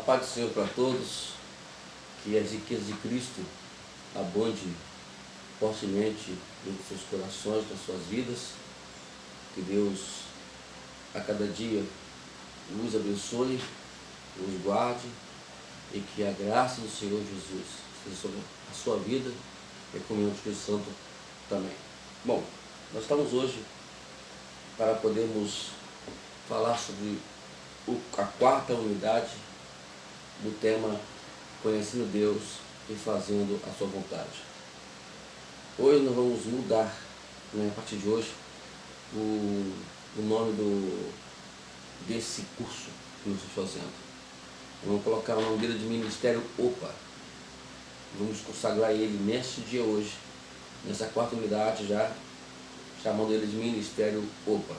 paz do Senhor para todos, que as riquezas de Cristo abunde fortemente em seus corações, nas suas vidas, que Deus a cada dia os abençoe, os guarde e que a graça do Senhor Jesus seja sobre a sua vida e a comunhão do Espírito Santo também. Bom, nós estamos hoje para podermos falar sobre a quarta unidade do tema Conhecendo Deus e Fazendo a Sua Vontade. Hoje nós vamos mudar, a partir de hoje, o nome desse curso que nós estamos fazendo. Vamos colocar o nome dele de Ministério OPA. Vamos consagrar ele neste dia hoje, nessa quarta unidade já, chamando ele de Ministério OPA.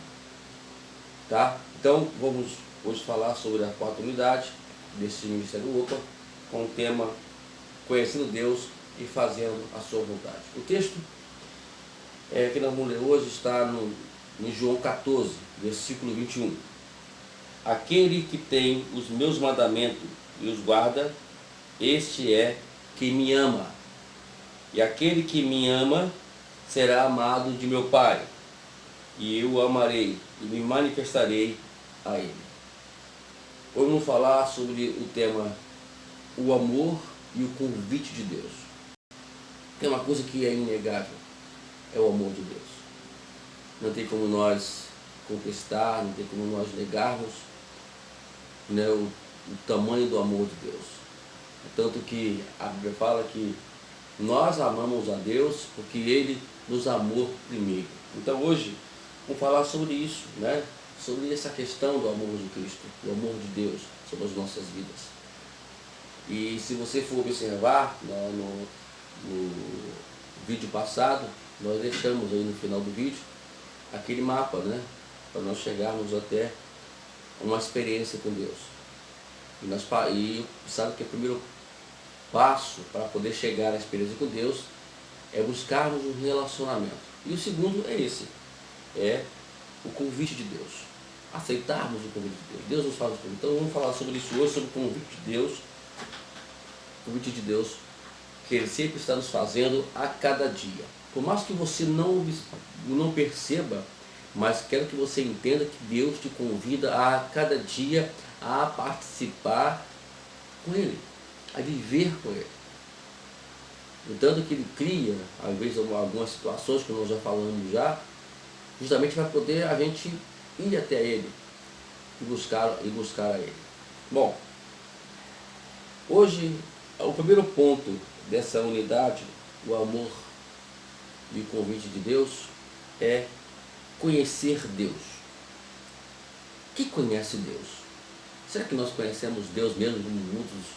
Tá? Então vamos hoje falar sobre a quarta unidade desse Ministério OPA, com o tema Conhecendo Deus e Fazendo a Sua Vontade. O texto que nós vamos ler hoje está em João 14, versículo 21. Aquele que tem os meus mandamentos e os guarda, este é que me ama. E aquele que me ama será amado de meu Pai, e eu o amarei e me manifestarei a ele. Hoje vamos falar sobre o tema o amor e o convite de Deus. Tem uma coisa que é inegável, é o amor de Deus. Não tem como nós contestar, não tem como nós negarmos, o tamanho do amor de Deus. Tanto que a Bíblia fala que nós amamos a Deus porque Ele nos amou primeiro. Então hoje vamos falar sobre isso, sobre essa questão do amor de Cristo, do amor de Deus sobre as nossas vidas. E se você for observar no vídeo passado, nós deixamos aí no final do vídeo aquele mapa, para nós chegarmos até uma experiência com Deus. E sabe que o primeiro passo para poder chegar à experiência com Deus é buscarmos um relacionamento. E o segundo é esse, é o convite de Deus. Aceitarmos o convite de Deus. Deus nos faz o convite. Então vamos falar sobre isso hoje, sobre o convite de Deus. O convite de Deus que Ele sempre está nos fazendo a cada dia. Por mais que você não perceba, mas quero que você entenda que Deus te convida a cada dia a participar com Ele, a viver com Ele. Entanto que Ele cria, às vezes, algumas situações que nós já falamos justamente para poder a gente ir até Ele e buscar a Ele. Bom, hoje, o primeiro ponto dessa unidade, o amor e o convite de Deus, é conhecer Deus. Quem conhece Deus? Será que nós conhecemos Deus mesmo, como muitos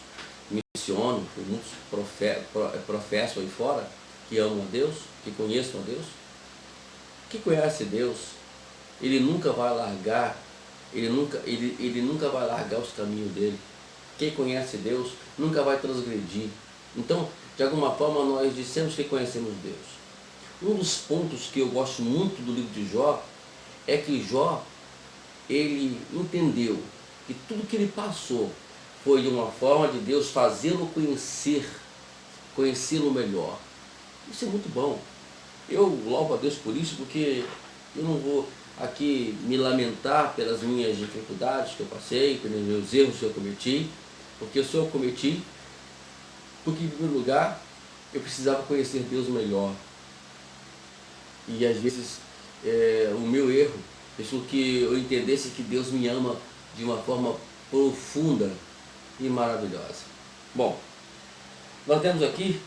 missionam, como muitos professam aí fora, que amam a Deus, que conheçam a Deus? Quem conhece Deus, ele nunca vai largar, ele nunca vai largar os caminhos dele. Quem conhece Deus nunca vai transgredir. Então, de alguma forma, nós dissemos que conhecemos Deus. Um dos pontos que eu gosto muito do livro de Jó é que Jó, ele entendeu que tudo que ele passou foi de uma forma de Deus fazê-lo conhecê-lo melhor. Isso é muito bom. Eu louvo a Deus por isso, porque eu não vou aqui me lamentar pelas minhas dificuldades que eu passei, pelos meus erros que eu cometi, porque se eu cometi, porque em primeiro lugar eu precisava conhecer Deus melhor. E às vezes o meu erro fez com que eu entendesse que Deus me ama de uma forma profunda e maravilhosa. Bom, nós temos aqui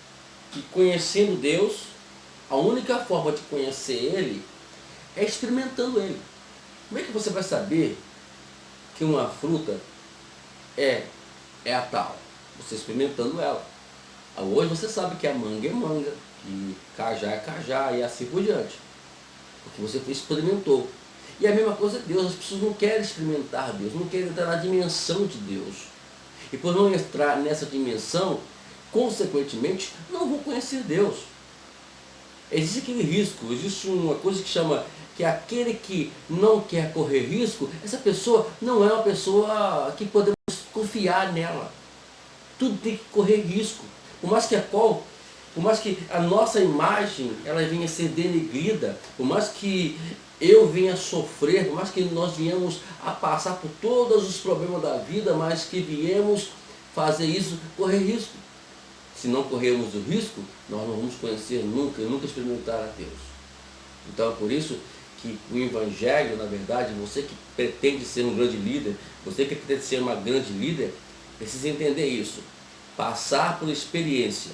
que conhecendo Deus, a única forma de conhecer Ele é experimentando Ele. Como é que você vai saber que uma fruta é a tal? Você experimentando ela. Hoje você sabe que a manga é manga, que cajá é cajá e assim por diante. Porque você experimentou. E a mesma coisa é Deus. As pessoas não querem experimentar Deus, não querem entrar na dimensão de Deus. E por não entrar nessa dimensão, consequentemente, não vão conhecer Deus. Existe aquele risco, existe uma coisa que chama que aquele que não quer correr risco, essa pessoa não é uma pessoa que podemos confiar nela. Tudo tem que correr risco. Por mais que a nossa imagem ela venha a ser denegrida, por mais que eu venha a sofrer, por mais que nós venhamos a passar por todos os problemas da vida, mas que viemos fazer isso, correr risco. Se não corrermos o risco, nós não vamos conhecer nunca experimentar a Deus. Então é por isso que o Evangelho, na verdade, você que pretende ser um grande líder, você que pretende ser uma grande líder, precisa entender isso. Passar pela experiência,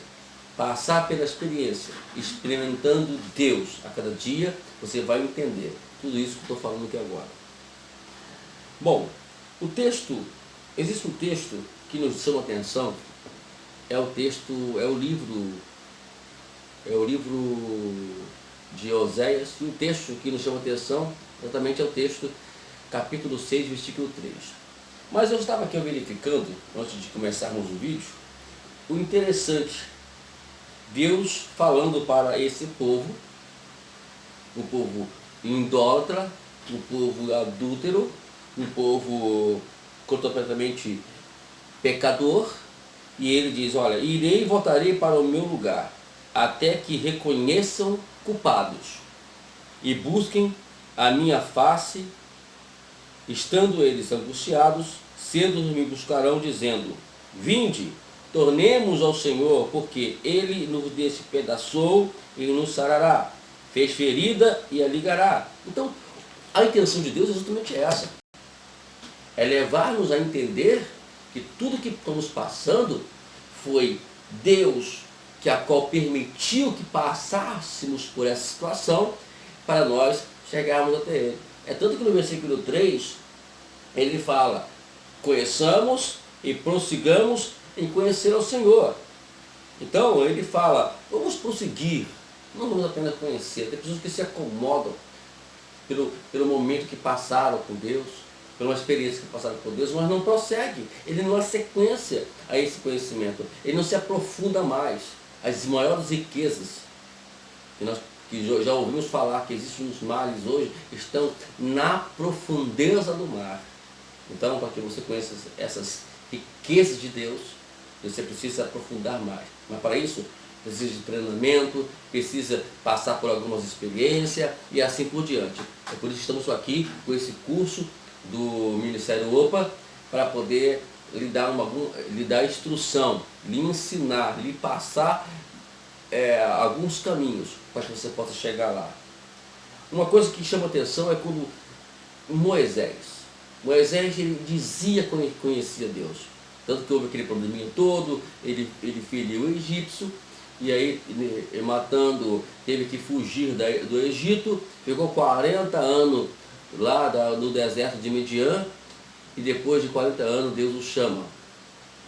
experimentando Deus a cada dia, você vai entender tudo isso que eu estou falando aqui agora. Bom, existe um texto que nos chama a atenção, é o livro de Oséias, e o texto que nos chama a atenção exatamente é o texto capítulo 6, versículo 3. Mas eu estava aqui verificando, antes de começarmos o vídeo, o interessante, Deus falando para esse povo, o povo idólatra, o povo adúltero, um povo completamente pecador, e ele diz, olha, irei e voltarei para o meu lugar, até que reconheçam culpados, e busquem a minha face, estando eles angustiados, cedo me buscarão, dizendo, vinde, tornemos ao Senhor, porque Ele nos despedaçou e nos sarará, fez ferida e a ligará. Então, a intenção de Deus é justamente essa. É levar-nos a entender que tudo que estamos passando foi Deus a qual permitiu que passássemos por essa situação para nós chegarmos até Ele. É tanto que no versículo 3, ele fala, conheçamos e prossigamos em conhecer ao Senhor. Então, ele fala, vamos prosseguir, não vamos apenas conhecer, tem pessoas que se acomodam pelo momento que passaram com Deus, pela experiência que passaram com Deus, mas não prossegue, ele não há sequência a esse conhecimento, ele não se aprofunda mais. As maiores riquezas que já ouvimos falar que existem nos mares hoje, estão na profundeza do mar. Então, para que você conheça essas riquezas de Deus, você precisa se aprofundar mais. Mas para isso, precisa de treinamento, precisa passar por algumas experiências e assim por diante. É por isso que estamos aqui com esse curso do Ministério OPA, para poder lhe dar instrução, lhe ensinar, lhe passar alguns caminhos para que você possa chegar lá. Uma coisa que chama atenção é quando Moisés ele dizia que conhecia Deus, tanto que houve aquele probleminha todo, ele feriu o egípcio, e aí matando, teve que fugir do Egito, ficou 40 anos lá no deserto de Midian, e depois de 40 anos Deus o chama.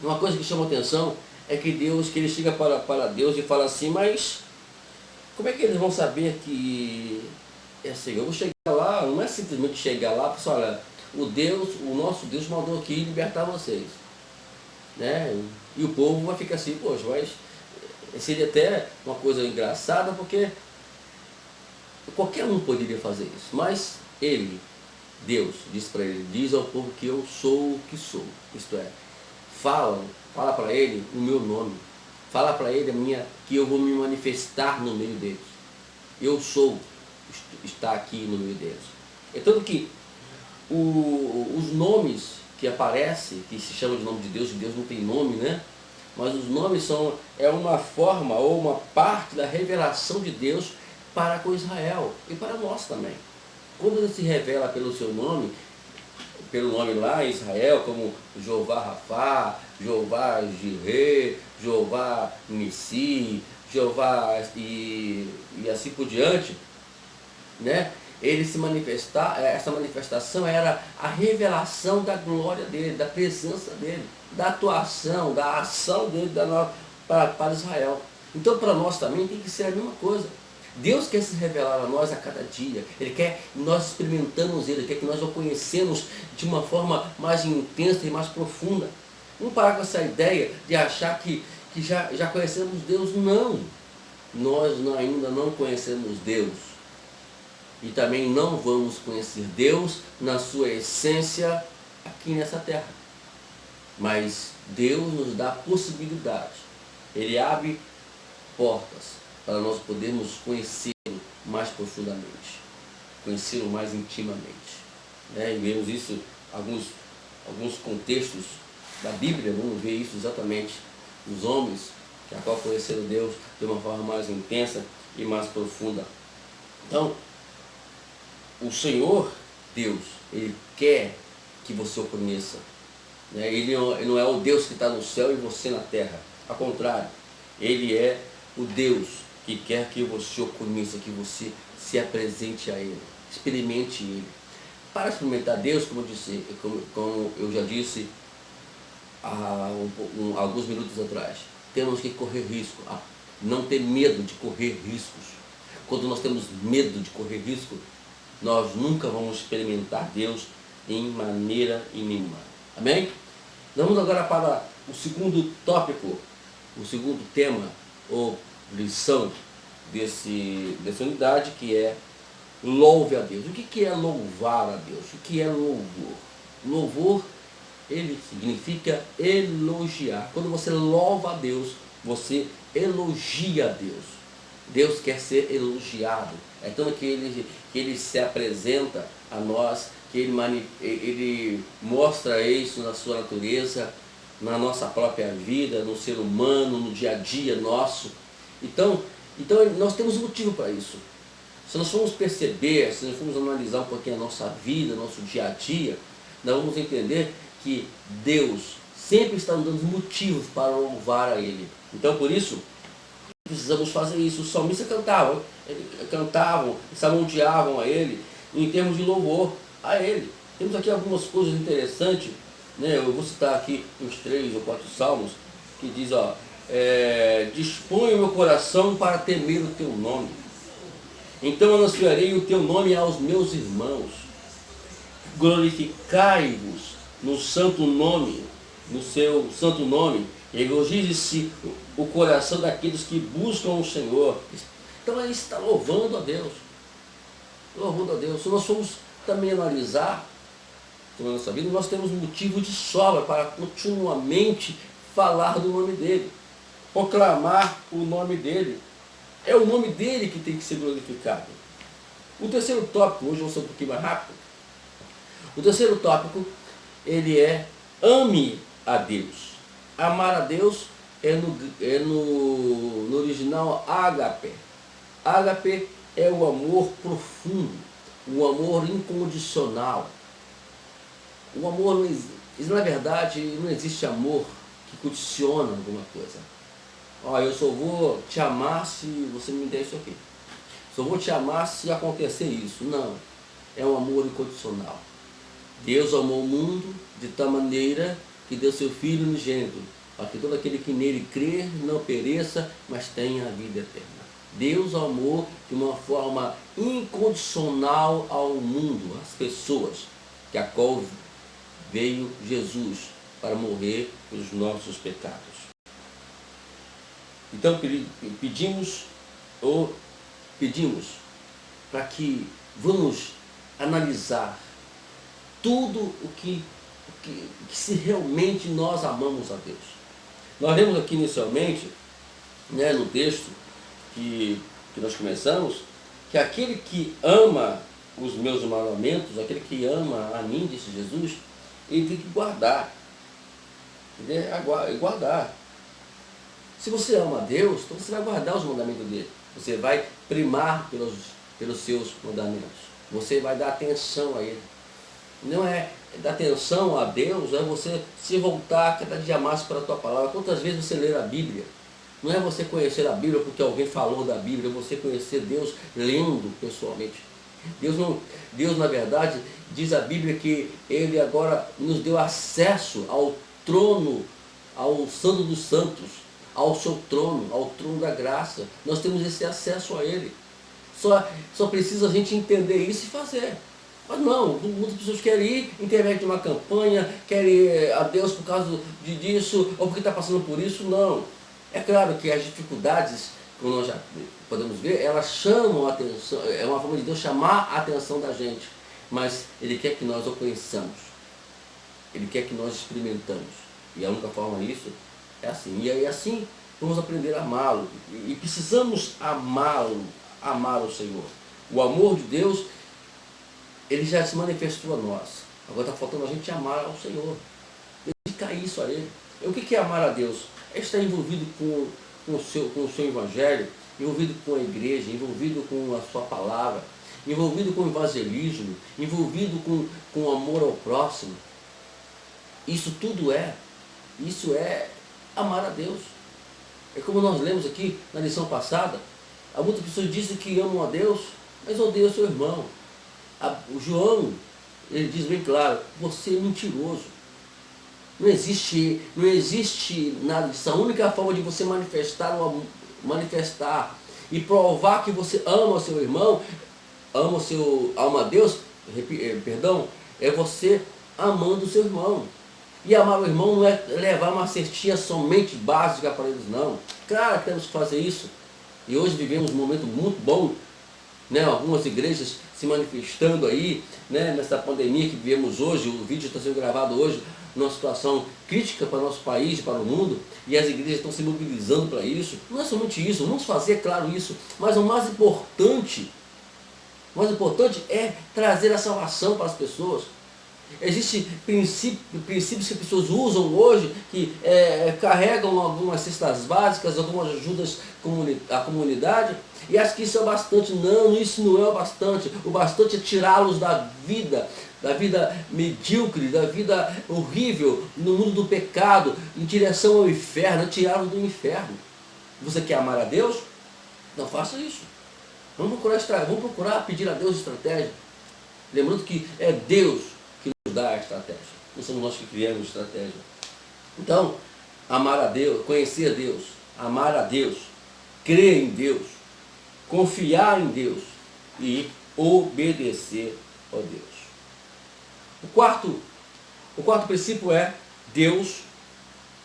Uma coisa que chama atenção é que ele chega para Deus e fala assim, mas como é que eles vão saber que é Senhor? Eu vou chegar lá, não é simplesmente chegar lá e falar, olha, o nosso Deus mandou aqui libertar vocês. Né? E o povo vai ficar assim, poxa, mas seria até uma coisa engraçada, porque qualquer um poderia fazer isso, mas Deus, diz para ele, diz ao povo que eu sou o que sou, isto é, fala para ele o meu nome, fala para ele que eu vou me manifestar no meio deles, eu sou, está aqui no meio deles. É tanto que os nomes que aparecem, que se chama de nome de Deus não tem nome, né? Mas os nomes é uma forma ou uma parte da revelação de Deus para com Israel e para nós também. Quando ele se revela pelo seu nome, pelo nome lá em Israel, como Jeová Rafá, Jeová Jireh, Jeová Nissi, Jeová e assim por diante, né? Ele se manifestar, essa manifestação era a revelação da glória dele, da presença dele, da atuação, da ação dele para Israel. Então para nós também tem que ser a mesma coisa. Deus quer se revelar a nós a cada dia, Ele quer que nós experimentamos Ele, Ele quer que nós o conhecemos de uma forma mais intensa e mais profunda. Não parar com essa ideia de achar que já conhecemos Deus, não. Nós ainda não conhecemos Deus. E também não vamos conhecer Deus na sua essência aqui nessa terra. Mas Deus nos dá possibilidade. Ele abre portas para nós podermos conhecê-lo mais profundamente, conhecê-lo mais intimamente. Né? E vemos isso, alguns contextos da Bíblia, vamos ver isso exatamente. Os homens que a qual conheceram Deus de uma forma mais intensa e mais profunda. Então, o Senhor, Deus, Ele quer que você o conheça. Né? Ele não é o Deus que está no céu e você na terra. Ao contrário, Ele é o Deus que quer que você o conheça, que você se apresente a Ele, experimente Ele. Para experimentar Deus, como eu já disse há alguns minutos atrás, temos que correr risco, não ter medo de correr riscos. Quando nós temos medo de correr risco, nós nunca vamos experimentar Deus em maneira nenhuma. Amém? Vamos agora para o segundo tópico, o segundo tema ou lição dessa unidade, que é louve a Deus. O que é louvar a Deus? O que é louvor? Louvor, ele significa elogiar. Quando você louva a Deus, você elogia a Deus. Deus quer ser elogiado. É tanto que ele se apresenta a nós, que ele mostra isso na sua natureza, na nossa própria vida, no ser humano, no dia a dia nosso. Então nós temos motivo para isso. Se nós formos perceber, se nós formos analisar um pouquinho a nossa vida, nosso dia a dia, nós vamos entender que Deus sempre está nos dando motivos para louvar a Ele. Então, por isso, precisamos fazer isso. Os salmistas cantavam, salmodiavam a Ele em termos de louvor a Ele. Temos aqui algumas coisas interessantes, né? Eu vou citar aqui uns 3 ou 4 salmos que diz, dispõe o meu coração para temer o teu nome. Então anunciarei o teu nome aos meus irmãos. Glorificai-vos no santo nome, no seu santo nome. Regozije-se o coração daqueles que buscam o Senhor. Então ele está louvando a Deus. Louvando a Deus. Se nós formos também analisar na nossa vida, nós temos motivo de sobra para continuamente falar do nome dele, proclamar o nome dele. É o nome dele que tem que ser glorificado. O terceiro tópico, hoje eu vou ser um pouquinho mais rápido. O terceiro tópico, ele é ame a Deus. Amar a Deus no original ágape. Ágape é o amor profundo, o amor incondicional. O amor, na verdade, não existe amor que condiciona alguma coisa. Eu só vou te amar se você me der isso aqui. Só vou te amar se acontecer isso. Não. É um amor incondicional. Deus amou o mundo de tal maneira que deu seu Filho unigênito, para que todo aquele que nele crer não pereça, mas tenha a vida eterna. Deus amou de uma forma incondicional ao mundo, às pessoas, que a qual veio Jesus para morrer pelos nossos pecados. Então pedimos para que vamos analisar tudo o que se realmente nós amamos a Deus. Nós lemos aqui inicialmente, né, no texto que nós começamos, que aquele que ama os meus mandamentos, aquele que ama a mim, disse Jesus, ele tem que guardar. Guardar. Se você ama a Deus, então você vai guardar os mandamentos dele. Você vai primar pelos seus mandamentos. Você vai dar atenção a ele. Não é dar atenção a Deus, é você se voltar cada dia mais para a tua palavra. Quantas vezes você lê a Bíblia? Não é você conhecer a Bíblia porque alguém falou da Bíblia, é você conhecer Deus lendo pessoalmente. Deus, na verdade, diz a Bíblia que Ele agora nos deu acesso ao trono, ao Santo dos Santos, ao seu trono, ao trono da graça. Nós temos esse acesso a Ele. Só precisa a gente entender isso e fazer. Mas não, muitas pessoas querem ir, intermédio de uma campanha, querem ir a Deus por causa disso, ou porque está passando por isso, não. É claro que as dificuldades, como nós já podemos ver, elas chamam a atenção, é uma forma de Deus chamar a atenção da gente, mas Ele quer que nós o conheçamos, Ele quer que nós experimentamos. E a única forma disso é assim. E aí assim vamos aprender a amá-lo. E precisamos amá-lo, amar o Senhor. O amor de Deus, ele já se manifestou a nós. Agora está faltando a gente amar ao Senhor. Dedicar isso a Ele. E o que é amar a Deus? É estar envolvido com o seu evangelho, envolvido com a igreja, envolvido com a sua palavra, envolvido com o evangelismo, envolvido com o amor ao próximo. Isso é amar a Deus. É como nós lemos aqui na lição passada, há muitas pessoas dizem que amam a Deus, mas odeiam o seu irmão. O João, ele diz bem claro, você é mentiroso. Não existe nada disso. A única forma de você manifestar e provar que você ama o seu irmão, ama a Deus, é você amando o seu irmão. E amar o irmão não é levar uma cestinha somente básica para eles, não. Claro que temos que fazer isso. E hoje vivemos um momento muito bom, né? Algumas igrejas se manifestando aí, né? Nessa pandemia que vivemos hoje. O vídeo está sendo gravado hoje numa situação crítica para o nosso país e para o mundo, e as igrejas estão se mobilizando para isso. Não é somente isso, vamos fazer, claro, isso, mas o mais importante é trazer a salvação para as pessoas. Existem princípios que as pessoas usam hoje, que carregam algumas cestas básicas, algumas ajudas à comunidade, e acham que isso é bastante. Não, isso não é o bastante. O bastante é tirá-los da vida medíocre, da vida horrível, no mundo do pecado, em direção ao inferno, tirá-los do inferno. Você quer amar a Deus? Não faça isso. Vamos procurar pedir a Deus estratégia. Lembrando que é Deus que nos dá a estratégia. Não somos nós que criamos a estratégia. Então, amar a Deus, conhecer a Deus, amar a Deus, crer em Deus, confiar em Deus e obedecer a Deus. O quarto princípio é Deus,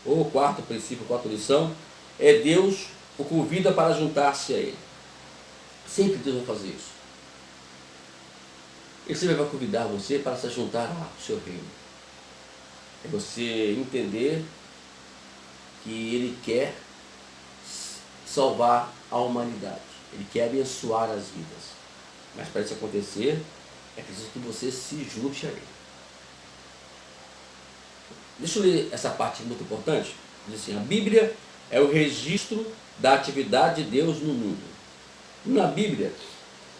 ou o quarto princípio, quarta lição, é Deus o convida para juntar-se a Ele. Sempre Deus vai fazer isso. Ele sempre vai convidar você para se juntar ao seu reino. É você entender que Ele quer salvar a humanidade. Ele quer abençoar as vidas. Mas para isso acontecer, é preciso que você se junte a Ele. Deixa eu ler essa parte muito importante. Diz assim: a Bíblia é o registro da atividade de Deus no mundo. Na Bíblia,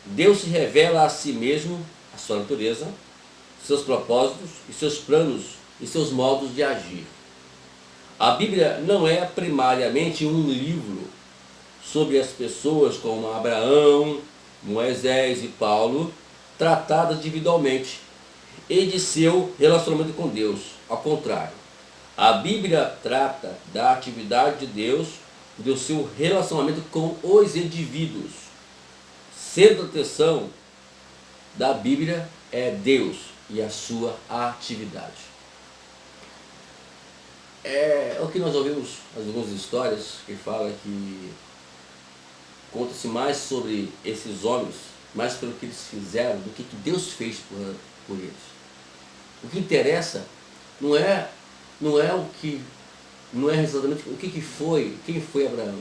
Deus se revela a si mesmo, a sua natureza, seus propósitos e seus planos e seus modos de agir. A Bíblia não é primariamente um livro sobre as pessoas como Abraão, Moisés e Paulo, tratadas individualmente, e de seu relacionamento com Deus. Ao contrário, a Bíblia trata da atividade de Deus, do seu relacionamento com os indivíduos. Sendo a atenção da Bíblia é Deus e a sua atividade. É o que nós ouvimos algumas histórias que falam que conta-se mais sobre esses homens, mais pelo que eles fizeram, do que Deus fez por eles. O que interessa não é exatamente o que foi, quem foi Abraão,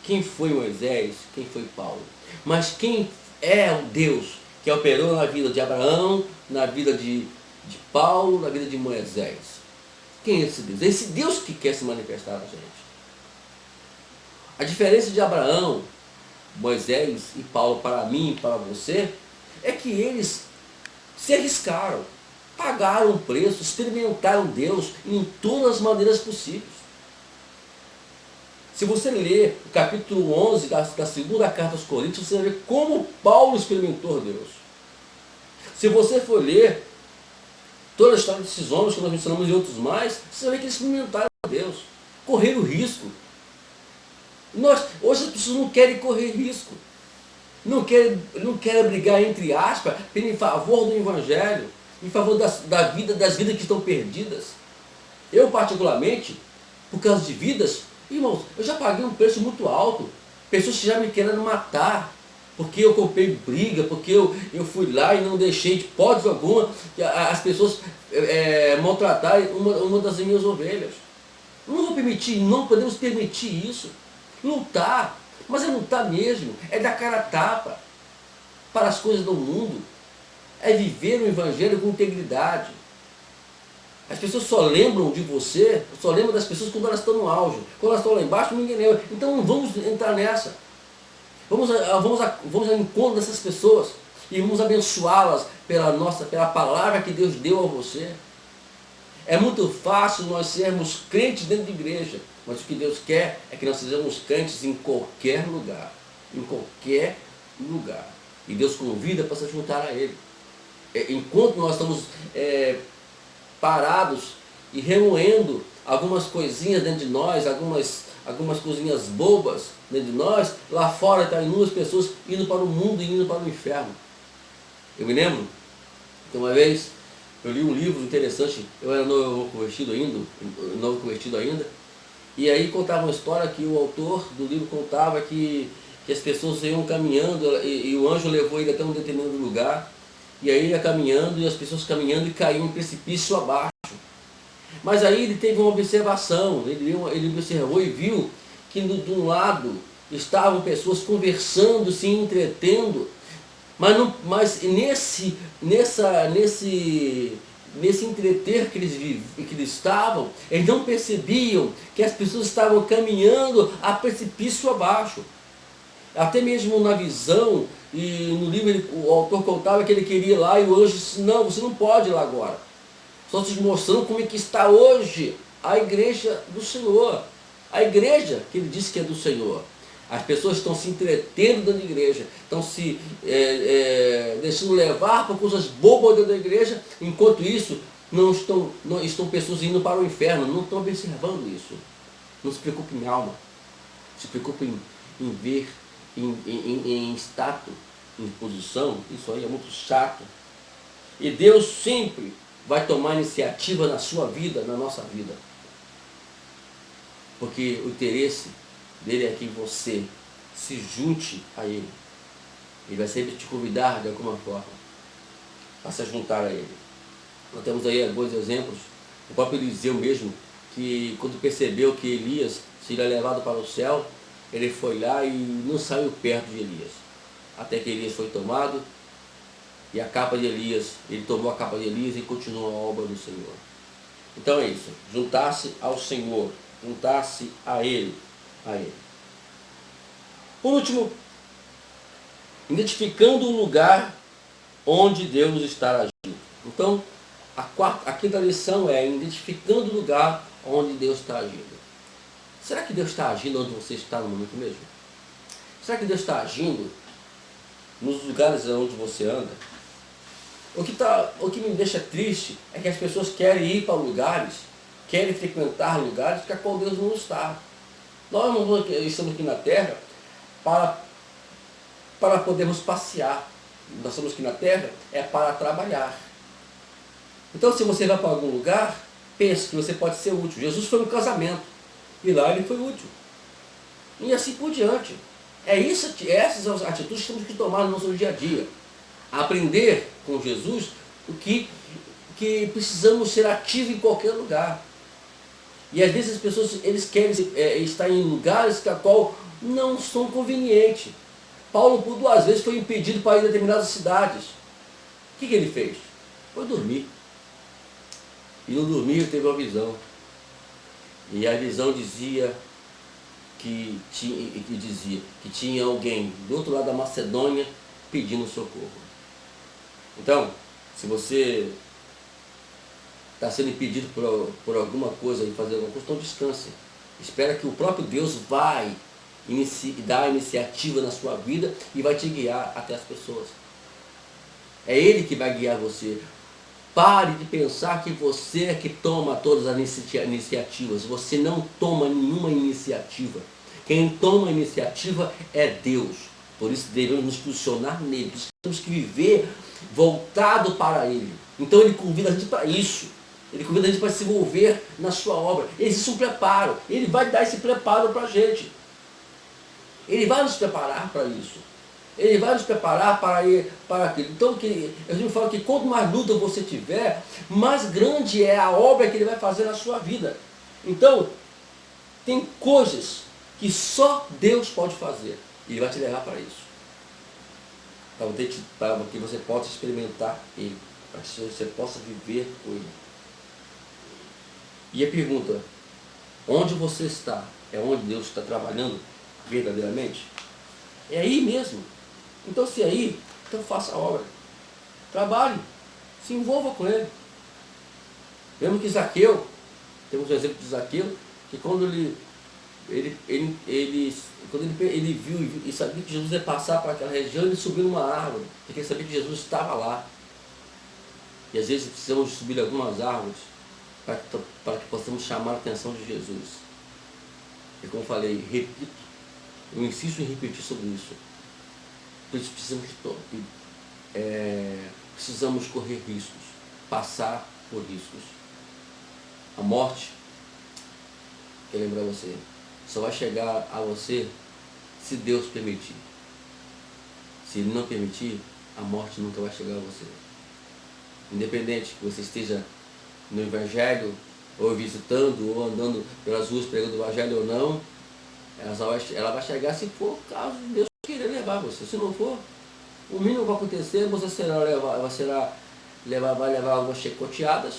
quem foi Moisés, quem foi Paulo, mas quem é o Deus que operou na vida de Abraão, na vida de Paulo, na vida de Moisés. Quem é esse Deus? É esse Deus que quer se manifestar a gente. A diferença de Abraão, Moisés e Paulo para mim e para você é que eles se arriscaram, pagaram um preço, experimentaram Deus em todas as maneiras possíveis. Se você ler o capítulo 11 da segunda carta aos Coríntios, você vai ver como Paulo experimentou Deus. Se você for ler toda a história desses homens que nós mencionamos e outros mais, você vai ver que eles experimentaram Deus, correram risco. Hoje as pessoas não querem correr risco, não querem brigar entre aspas em favor do Evangelho, em favor das vidas que estão perdidas. Eu particularmente, por causa de vidas, irmãos, eu já paguei um preço muito alto, pessoas que já me querendo matar, porque eu comprei briga, porque eu fui lá e não deixei de hipótese alguma as pessoas maltratarem uma das minhas ovelhas. Não vou permitir, não podemos permitir isso. Lutar, mas é lutar mesmo, é dar cara a tapa para as coisas do mundo, é viver o Evangelho com integridade. As pessoas só lembram de você, só lembram das pessoas quando elas estão no auge. Quando elas estão lá embaixo, ninguém lembra. Então não vamos entrar nessa. Vamos ao encontro dessas pessoas e vamos abençoá-las pela palavra que Deus deu a você. É muito fácil nós sermos crentes dentro de igreja, mas o que Deus quer é que nós sejamos crentes em qualquer lugar. Em qualquer lugar. E Deus convida para se juntar a Ele. Enquanto nós estamos parados e remoendo algumas coisinhas dentro de nós, algumas coisinhas bobas dentro de nós, lá fora está inúmeras pessoas indo para o mundo e indo para o inferno. Eu me lembro que uma vez eu li um livro interessante, eu era novo convertido ainda, e aí contava uma história que o autor do livro contava que as pessoas iam caminhando e o anjo levou ele até um determinado lugar, e aí ia caminhando e as pessoas caminhando e caíam um precipício abaixo. Mas aí ele teve uma observação, ele observou e viu que de um lado estavam pessoas conversando, se entretendo, mas nesse entreter que eles estavam, eles não percebiam que as pessoas estavam caminhando a precipício abaixo. Até mesmo na visão, e no livro o autor contava que ele queria ir lá e o anjo disse, não, você não pode ir lá agora. Só te mostrando como é que está hoje a igreja do Senhor. A igreja que ele disse que é do Senhor. As pessoas estão se entretendo dentro da igreja, estão se deixando levar por coisas bobas dentro da igreja, enquanto isso não estão pessoas indo para o inferno, não estão observando isso. Não se preocupe em alma, se preocupe em ver, em status, em posição. Isso aí é muito chato. E Deus sempre vai tomar iniciativa na sua vida, na nossa vida. Porque o interesse dele é que você se junte a Ele. Ele vai sempre te convidar de alguma forma a se juntar a Ele. Nós temos aí alguns exemplos. O próprio Eliseu mesmo, que quando percebeu que Elias seria levado para o céu, ele foi lá e não saiu perto de Elias. Até que Elias foi tomado e a capa de Elias, ele tomou a capa de Elias e continuou a obra do Senhor. Então é isso, juntar-se ao Senhor, juntar-se a Ele. Por último, identificando o lugar onde Deus está agindo. Então, a quinta lição é identificando o lugar onde Deus está agindo. Será que Deus está agindo onde você está no momento mesmo? Será que Deus está agindo nos lugares onde você anda? O que me deixa triste é que as pessoas querem ir para lugares, querem frequentar lugares que a qual Deus não está. Nós não estamos aqui na terra para podermos passear. Nós estamos aqui na terra para trabalhar. Então, se você vai para algum lugar, pense que você pode ser útil. Jesus foi no casamento e lá ele foi útil. E assim por diante. Essas atitudes que temos que tomar no nosso dia a dia. Aprender com Jesus o que precisamos ser ativos em qualquer lugar. E às vezes as pessoas querem estar em lugares que a qual não são convenientes. Paulo por 2 vezes foi impedido para ir a determinadas cidades. O que ele fez? Foi dormir. E no dormir ele teve uma visão. E a visão dizia que tinha alguém do outro lado da Macedônia pedindo socorro. Então, se você está sendo impedido por alguma coisa e fazer alguma coisa, então descanse. Espera que o próprio Deus vai dar a iniciativa na sua vida e vai te guiar até as pessoas. É Ele que vai guiar você. Pare de pensar que você é que toma todas as iniciativas. Você não toma nenhuma iniciativa. Quem toma a iniciativa é Deus. Por isso devemos nos posicionar nele. Temos que viver voltado para Ele. Então Ele convida a gente para isso. Ele convida a gente para se envolver na sua obra. Existe um preparo. Ele vai dar esse preparo para a gente. Ele vai nos preparar para isso. Ele vai nos preparar para aquilo. Então, eu sempre falo que quanto mais luta você tiver, mais grande é a obra que Ele vai fazer na sua vida. Então, Tem coisas que só Deus pode fazer. E Ele vai te levar para isso. Para que você possa experimentar Ele. Para que você possa viver com Ele. E a pergunta, onde você está? É onde Deus está trabalhando verdadeiramente? É aí mesmo. Então se é aí, então faça a obra. Trabalhe. Se envolva com Ele. Lembra que Zaqueu, temos um exemplo de Zaqueu, que quando ele viu e sabia que Jesus ia passar para aquela região, ele subiu numa árvore, porque ele sabia que Jesus estava lá. E às vezes precisamos subir algumas árvores para que possamos chamar a atenção de Jesus. E como falei, repito, eu insisto em repetir sobre isso. Por isso precisamos correr riscos, passar por riscos. A morte, quer lembrar você, só vai chegar a você se Deus permitir. Se Ele não permitir, a morte nunca vai chegar a você. Independente que você esteja no Evangelho, ou visitando, ou andando pelas ruas pregando o Evangelho ou não, ela vai chegar se for o caso de Deus querer levar você. Se não for, o mínimo que vai acontecer, você vai levar algumas chicoteadas,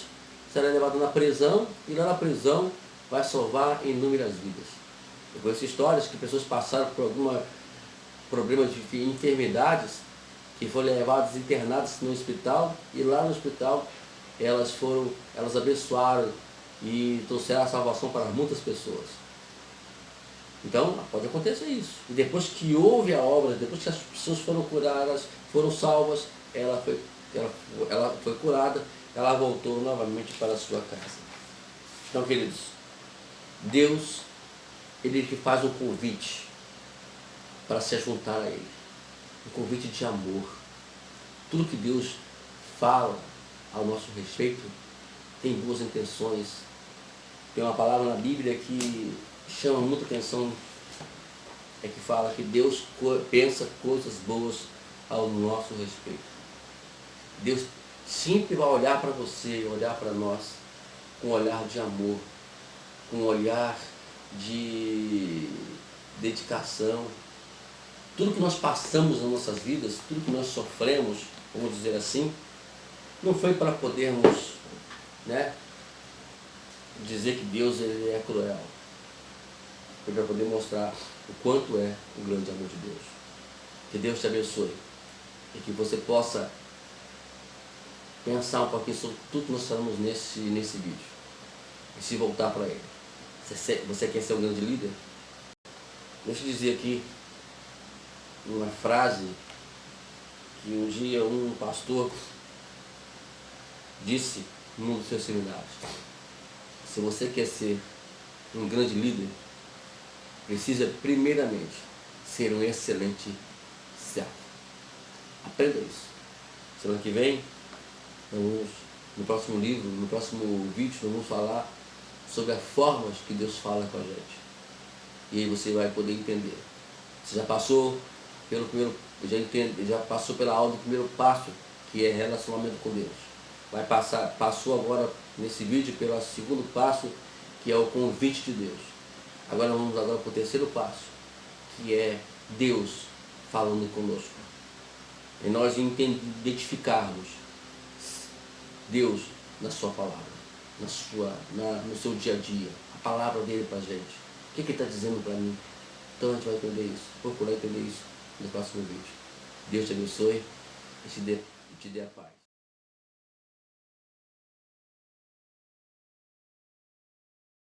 será levado na prisão, e lá na prisão vai salvar inúmeras vidas. Eu conheço histórias que pessoas passaram por algum problema de enfermidades, que foram levadas internadas no hospital, e lá no hospital elas abençoaram e trouxeram a salvação para muitas pessoas. Então, pode acontecer isso. E depois que houve a obra, depois que as pessoas foram curadas, foram salvas, ela foi curada, ela voltou novamente para a sua casa. Então, queridos, Deus, Ele que faz um convite para se juntar a Ele. Um convite de amor. Tudo que Deus fala ao nosso respeito tem boas intenções. Tem uma palavra na Bíblia que chama muita atenção, é que fala que Deus pensa coisas boas ao nosso respeito. Deus sempre vai olhar para você, olhar para nós com um olhar de amor, com um olhar de dedicação. Tudo que nós passamos nas nossas vidas, tudo que nós sofremos, vamos dizer assim, não foi para podermos, dizer que Deus ele é cruel. Foi para poder mostrar o quanto é o grande amor de Deus. Que Deus te abençoe e que você possa pensar um pouquinho sobre tudo que nós falamos nesse vídeo e se voltar para Ele. Você quer ser um grande líder? Deixa eu dizer aqui uma frase que um dia um pastor disse num dos seus seminários. Se você quer ser um grande líder, precisa primeiramente ser um excelente servo. Aprenda isso. Semana que vem, no próximo livro, no próximo vídeo, vamos falar sobre as formas que Deus fala com a gente. E aí você vai poder entender. Você já passou já passou pela aula do primeiro passo, que é relacionamento com Deus. Passou agora nesse vídeo pelo segundo passo, que é o convite de Deus. Agora vamos para o terceiro passo, que é Deus falando conosco. E nós identificarmos Deus na sua palavra, no seu dia a dia, a palavra dele para a gente. O que ele está dizendo para mim? Então a gente vai entender isso, procurar entender isso no próximo vídeo. Deus te abençoe e te dê a paz.